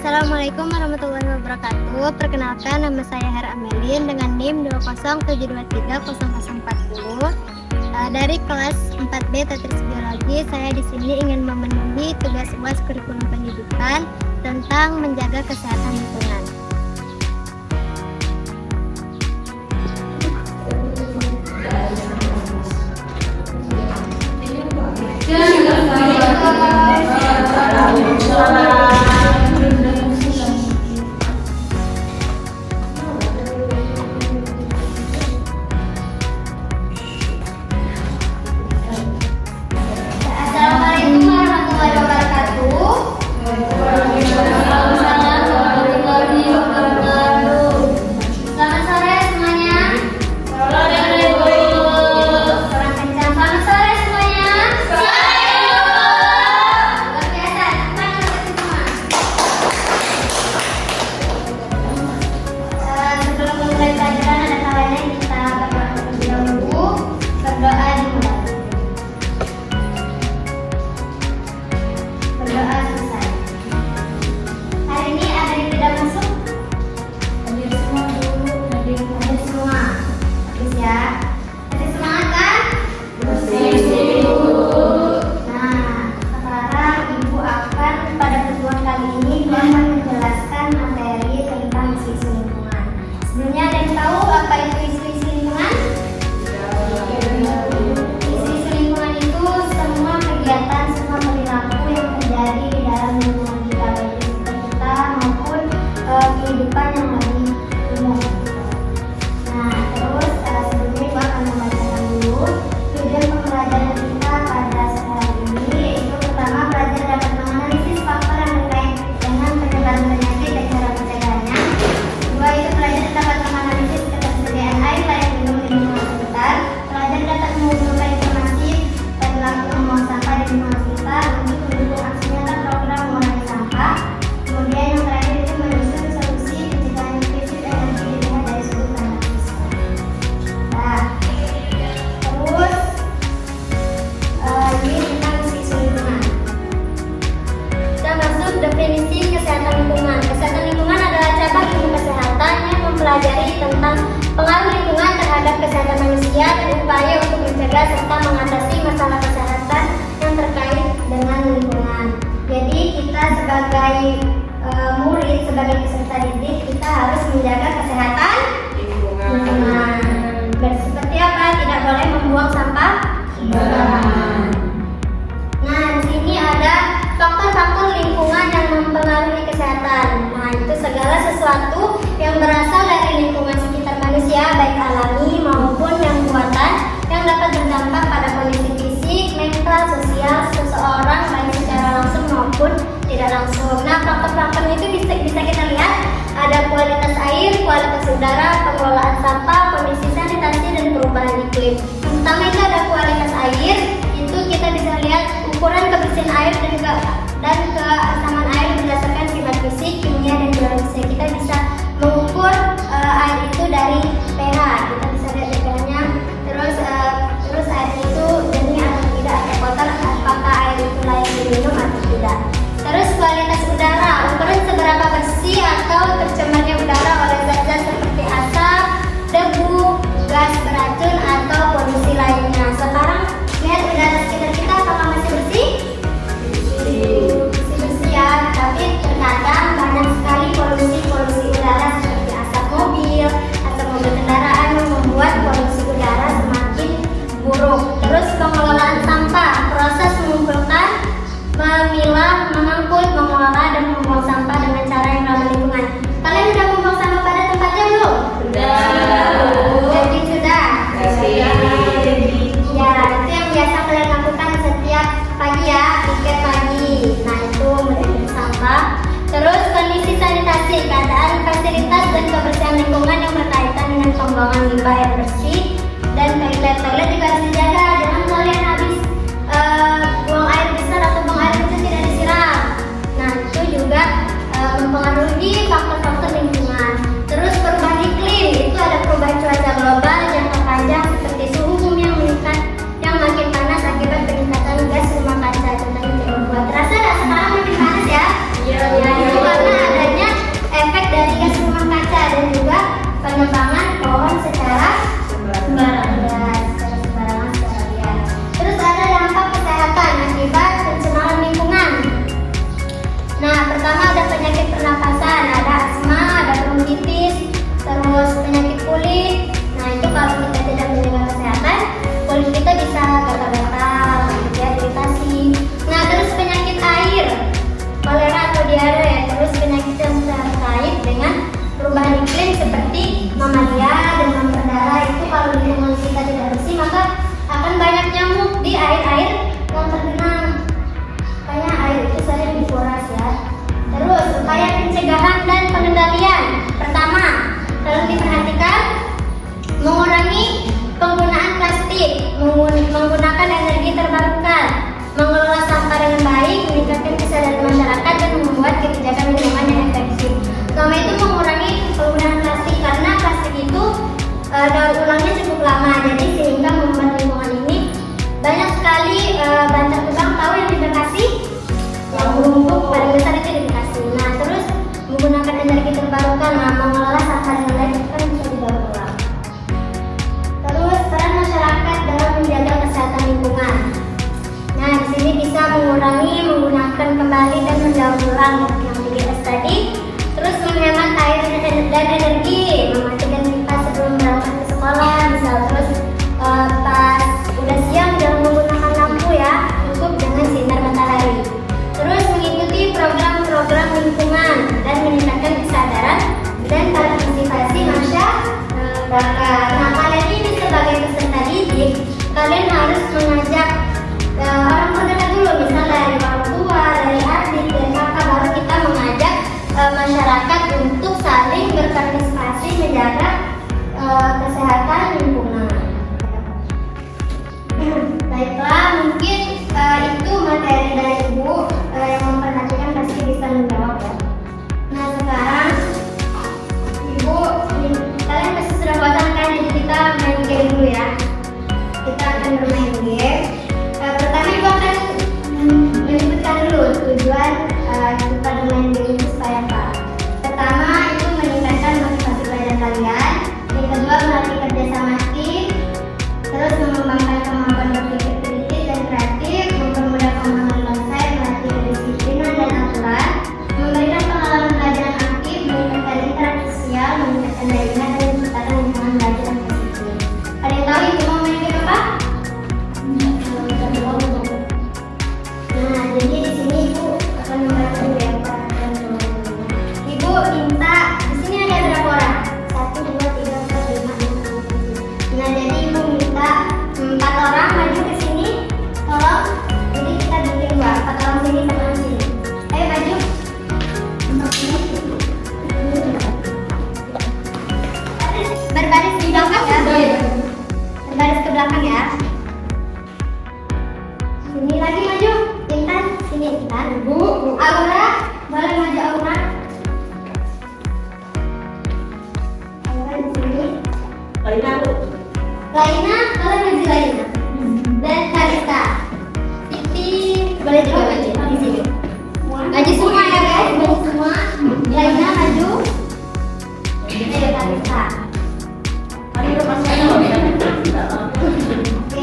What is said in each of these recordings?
Assalamualaikum warahmatullahi wabarakatuh. Perkenalkan, nama saya Hera Amelin dengan NIM 207230040. Dari kelas 4B Tetris Biologi, saya di sini ingin memenuhi tugas UAS kurikulum pendidikan tentang menjaga kesehatan lingkungan. Assalamualaikum warahmatullahi wabarakatuh. Waalaikumsalam warahmatullahi wabarakatuh. Selamat sore semuanya. Assalamualaikum. Orang kencang. Selamat sore semuanya. Luar biasa. Cepat semua. Sebelum memulai pelajaran ada kalanya kita berdoa terlebih dahulu. Berdoa dimulai. Berdoa selesai. Hari ini ada yang tidak masuk? Hadir semua dulu. Hadir semua. Habis ya. Masih semangat kan? Nah, sekarang Ibu akan pada pertemuan kali ini menjelaskan materi tentang isu-isu lingkungan. Sebelumnya ada yang tahu apa itu isu-isu lingkungan? Isu-isu lingkungan itu semua kegiatan, semua perilaku yang terjadi di dalam lingkungan kita, baik di sekitar kita maupun kehidupan yang lebih umum. Nah, terus sebelumnya Ibu akan membacakan dulu tujuan pembelajaran kita pada hari ini, yaitu pertama, belajar dapat menganalisis faktor yang terkait dengan penyebaran penyakit dan cara pencegahannya. Kedua, itu belajar dapat menganalisis ketersediaan air layak minum di lingkungan sekitar. Belajar dapat mengumpulkan informasi tentang membuang sampah di lingkungan kita untuk mendukung aksi nyata program mengurangi sampah. Kemudian yang terakhir itu menyusun solusi pencegahan krisis energi dilihat dari sudut pandang fiskal. Nah, terus ini tentang isu lingkungan. Kita masuk definisi kesehatan lingkungan. Kesehatan lingkungan adalah cabang ilmu kesehatan yang mempelajari tentang pengaruh lingkungan terhadap kesehatan manusia dan upaya untuk mencegah serta mengatasi masalah kesehatan yang terkait dengan lingkungan. Jadi kita sebagai murid, sebagai peserta didik, kita harus menjaga kesehatan lingkungan. Dan seperti apa? Tidak boleh membuang sampah sembarangan. Nah, di sini ada faktor-faktor lingkungan yang mempengaruhi kesehatan. Nah, itu segala sesuatu yang berasal dari lingkungan sekitar manusia, baik alami maupun yang buatan, yang dapat berdampak pada kondisi fisik, mental, sosial seseorang, baik secara langsung maupun tidak langsung. Nah, faktor-faktor itu bisa kita lihat ada kualitas air, kualitas udara, pengelolaan sampah, kondisi sanitasi, dan perubahan iklim. Yang pertama itu ada kualitas air. Itu kita bisa lihat ukuran kebersihan air dan keasaman air berdasarkan sifat fisik, kimia, dan biologi. Kita bisa mengukur air itu dari pH. Kita bisa lihat pH-nya. Terus air itu jernih atau tidak, atau kotor, apakah air itu layak diminum atau tidak. Terus kualitas udara, ukuran seberapa bersih atau tercemarnya udara oleh zat-zat seperti asap, debu, gas beracun, atau polusi lainnya. Sekarang lihat udara sekitar kita, apakah masih bersih? Masih bersih ya, tapi terkadang banyak sekali polusi udara seperti asap mobil atau mobil kendaraan yang membuat polusi udara semakin buruk. Terus pengelolaan sampah, proses mengumpulkan, memilah, mengangkut, mengelola, dan membuang sampah dengan cara yang ramah lingkungan. Kalian sudah membuang sampah pada tempatnya belum? Sudah. Jadi sudah? Sudah. Ya, itu yang biasa kalian lakukan setiap pagi ya, pikir pagi. Nah, itu menjadi sampah. Terus kondisi sanitasi, keadaan fasilitas dan kebersihan lingkungan yang berkaitan dengan pembuangan limbah air bersih dan toilet juga harus dijaga. Jangan kalian habis buang air besar atau buang air kecil tidak disiram. Nah, itu juga mempengaruhi faktor-faktor lingkungan. Terus perubahan iklim, itu ada perubahan cuaca global jangka panjang seperti suhu bumi yang meningkat, yang makin panas akibat peningkatan gas rumah kaca. Contohnya CO2. Terasa nggak sekarang makin panas ya? Iya. Itu karena ada tadi. Terus menghemat air dan energi, mematikan kipas sebelum berangkat ke sekolah, misal. Terus pas udah siang jangan menggunakan lampu ya, cukup dengan sinar matahari. Terus mengikuti program-program lingkungan dan meningkatkan kesadaran dan partisipasi masyarakat. Nah, kalian ini sebagai peserta didik, kalian harus mengajak orang terdekat dulu, misal dari orang tua, dari adik, dari kakak, baru kita mengajak masyarakat untuk saling berpartisipasi menjaga kesehatan lingkungan. Baiklah, mungkin itu materi dari Ibu yang memperhatikan pasti bisa menjawab ya. Nah, sekarang Ibu, kalian pasti sudah bosan kan, jadi kita main game dulu ya. Kita akan bermain game. Pertama Ibu akan menyebutkan dulu tujuan kita bermain game itu supaya apa. Pertama itu meningkatkan motivasi pelajar kalian. Yang kedua melatih kerjasama tim. Terus mengembangkan kemampuan berpikir kritis dan kreatif, mempermudah pemahaman bangsa, melatih kedisiplinan dan aturan, memberikan pengalaman pelajaran aktif, meningkatkan interaksi sosial, meningkatkan daya ingat dan menciptakan lingkungan belajar yang positif. Ada yang tahu Ibu mau main game apa? Nah, jadi di sini Ibu akan membantu ya perhatian teman-teman. Ibu minta di sini ada berapa orang? 1, 2, 3, 4, 5, 6, 7. Nah, jadi Ibu minta 4 orang maju ke sini. Tolong. Jadi kita bikin 4 orang sini, 1 orang sini. Ayo maju. Berbaris di belakang ya. Berbaris ke belakang ya. Sini lagi maju. Intan, sini Intan. Bu. Aura, boleh maju Aura. Aura di sini. Laina, boleh maju Laina. Dan Kalista. Titi, boleh juga maju di sini. Maju semua ya guys, maju semua. Laina maju. Ayo Kalista. Oke,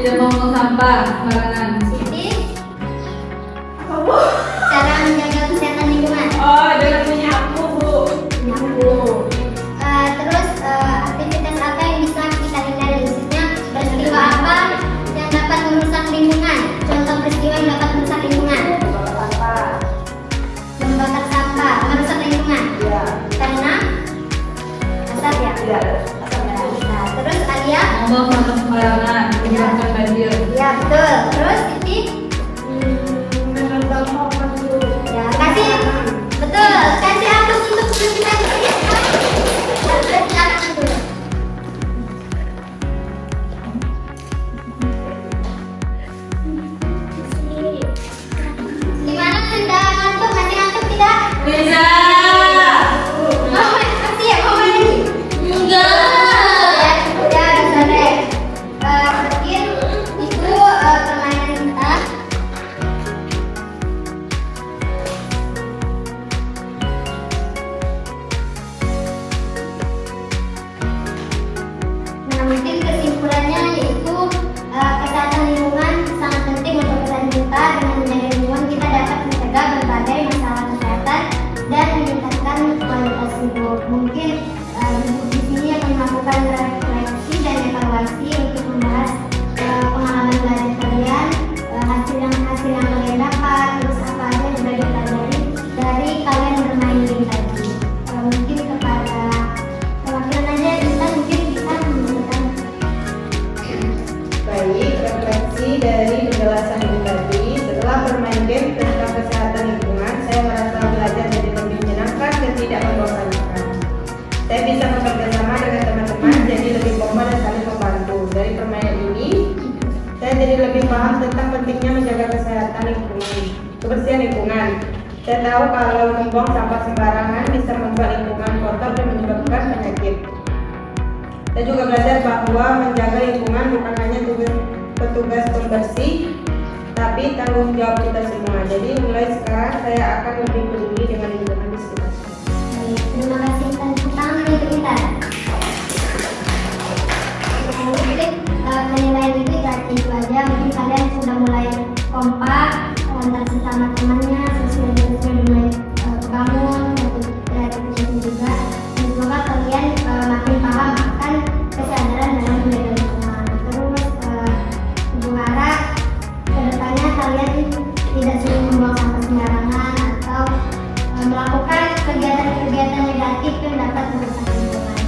Tidak membuang sampah sembarangan. Siti, cara menjaga kesehatan lingkungan. Oh, dengan menyapu, Bu. Menyapu. Terus aktivitas apa yang bisa kita hindari? Maksudnya peristiwa apa yang dapat merusak lingkungan? Contoh peristiwa yang dapat merusak lingkungan. Membakar sampah, merusak lingkungan. Iya. Karena asap ya. Iya. Nah, terus Alia? Membuang sampah sembarangan, menyebabkan banjir. Ya betul. Terus Siti? Ya kasih. Betul. Kasih aplaus untuk kita. Gimana Anda ngantuk? Masih ngantuk tidak? Bisa. Mau masih ya? Mau main lagi? Enggak. Ya, bisa deh. Mungkin itu permainan kita. Nah, mungkin kesimpulannya yaitu kesehatan lingkungan sangat penting untuk kesehatan kita. Dengan menjaga lingkungan kita dapat mencegah berbagai masalah kesehatan dan meningkatkan kualitas hidup. Mungkin ibu di sini akan melakukan refleksi dan evaluasi untuk membahas pengalaman belajar kalian, hasil yang kalian dapat, terus apa aja yang sudah dipelajari dari kalian bermain game tadi. Mungkin kepada perwakilan aja kita mungkin bisa memberikan. Baik, refleksi dari penjelasan Ibu tadi. Setelah bermain game tentang kesehatan lingkungan, saya merasa belajar jadi lebih menyenangkan dan tidak membosankan. Saya bisa bekerja sama dengan teman-teman, jadi lebih kompak dan saling membantu. Dari permainan ini, saya jadi lebih paham tentang pentingnya menjaga kesehatan lingkungan, kebersihan lingkungan. Saya tahu kalau membuang sampah sembarangan bisa membuat lingkungan kotor dan menyebabkan penyakit. Saya juga belajar bahwa menjaga lingkungan bukan hanya tugas petugas pembersih, tapi tanggung jawab kita semua. Jadi mulai sekarang saya akan lebih peduli dengan lingkungan di sekitar saya. Baik, terima kasih tepuk tangan untuk kita. Mungkin penilaian itu itu aja. Mungkin kalian sudah mulai kompak antar sesama temannya, sosialisasi mulai kebangun, kreativitas juga. Dan semoga kalian makin paham akan kesadaran dalam menjaga lingkungan. Terus Ibu harap kedepannya kalian tidak sering membuang sampah sembarangan atau melakukan kegiatan-kegiatan negatif yang dapat merusak lingkungan.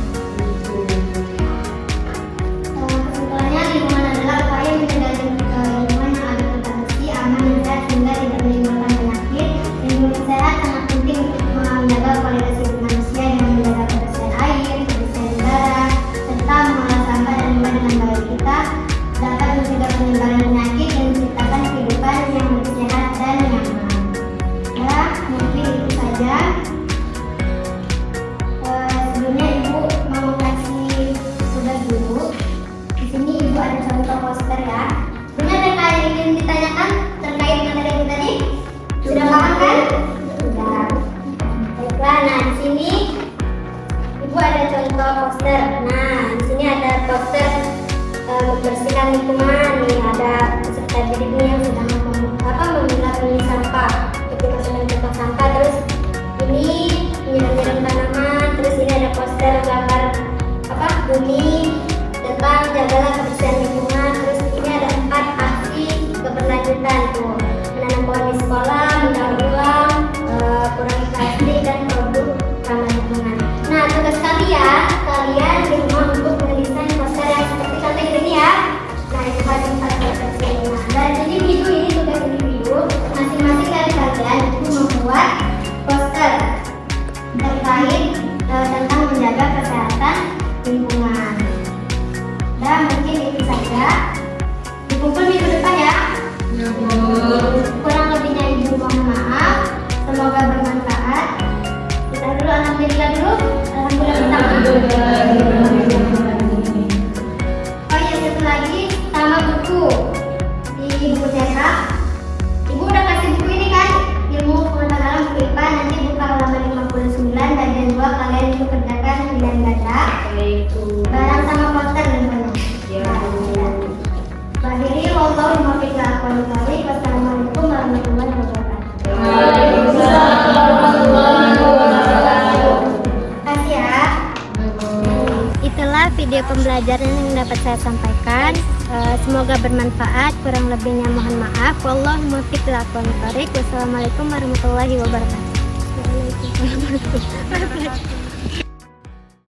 Kesimpulannya, lingkungan adalah upaya menjaga lingkungan yang agar tetap bersih, aman, dan sehat sehingga tidak menimbulkan penyakit. Lingkungan sehat sangat penting untuk menjaga kualitas hidup manusia dengan menjaga kebersihan air, kebersihan udara, serta mengolah sampah dan limbah dengan baik. Kita dapat mencegah penyebaran penyakit dan menciptakan kehidupan yang lebih sehat dan nyaman. Ya, mungkin itu saja. Sebelumnya Ibu mau kasih tugas dulu. Di sini Ibu ada contoh poster ya. Benar ada yang ingin ditanyakan terkait materi Ibu tadi? Sudah paham kan? Sudah. Baiklah, nah di sini Ibu ada contoh poster. Nah, di sini ada poster membersihkan lingkungan. Nih ada peserta didiknya yang sedang memilah sampah. Ketika sedang contoh sampah, terus ini menyiram tanaman. Terus ini ada poster gambar bumi tentang jagalah kebersihan lingkungan. Terus ini ada 4 aksi keberlanjutan tuh: menanam pohon di sekolah, mendaur ulang, kurangi plastik, dan produk ramah lingkungan. Nah, tugas kalian di rumah untuk mendesain poster yang seperti contoh ini ya. Nah, itu harus kita. Nah, dari individu ini tugas individu, masing-masing dari kalian itu membuat poster terkait tentang menjaga kesehatan lingkungan. Dan mungkin itu saja. Dikumpul minggu depan ya. Kurang lebihnya Ibu mohon maaf. Semoga bermanfaat. Kita dulu alhamdulillah dulu. Alhamdulillah bersama. Oh iya, satu lagi sama buku di buku cetak. Ibu udah kasih buku ini kan? Ilmu pengetahuan alam buku IPA. Nanti buka halaman 59 bagian 2. Kalian itu kerjakan pilihan baca. Barang sama poster dan banyak. Ya. Bagi inilah video pembelajaran yang dapat saya sampaikan. Semoga bermanfaat. Kurang lebihnya mohon maaf. Wallahu muwaffiq ila aqwamit thoriq. Wassalamualaikum warahmatullahi wabarakatuh. Waalaikumsalam warahmatullahi wabarakatuh.